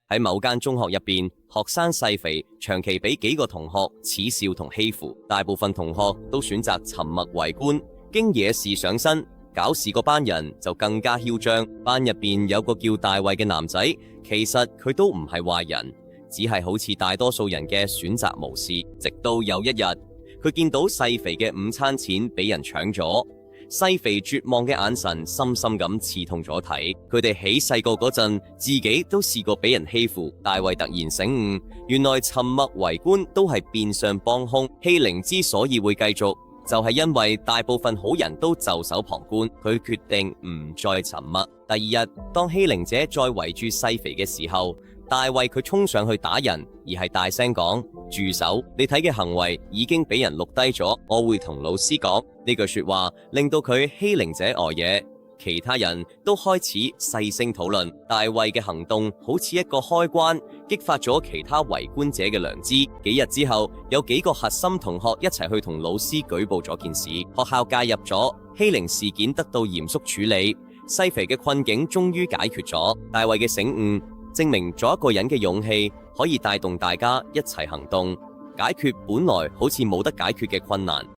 喺某間中學入邊，學生細肥長期俾幾個同學恥笑同欺負，大部分同學都選擇沉默圍觀。經惹事上身，搞事嗰班人就更加囂張。班入邊有個叫大衛嘅男仔，其實佢都唔係壞人，只係好似大多數人嘅選擇無視。直到有一日，佢見到細肥嘅午餐錢俾人搶咗。細肥絕望嘅眼神深深咁刺痛咗睇。佢哋喺細個嗰陣，自己都試過俾人欺負。大衛突然醒悟，原來沉默圍觀都係變相幫兇。欺凌之所以會繼續，就係因為大部分好人都袖手旁觀。佢決定唔再沉默。第二日，當欺凌者再圍住細肥嘅時候，大衛佢衝上去打人，而係大聲講：住手！你睇嘅行為已經俾人錄低咗，我會同老師講。呢句說話令到佢欺凌者呆嘢，其他人都開始細聲討論。大衛嘅行動好似一個開關，激發咗其他圍觀者嘅良知。幾日之後，有幾個核心同學一齊去同老師舉報咗件事，學校介入咗，欺凌事件得到嚴肅處理，細肥嘅困境終於解決咗。大衛嘅醒悟證明咗一個人嘅勇氣可以帶動大家一齊行動，解決本來好似冇得解決嘅困難。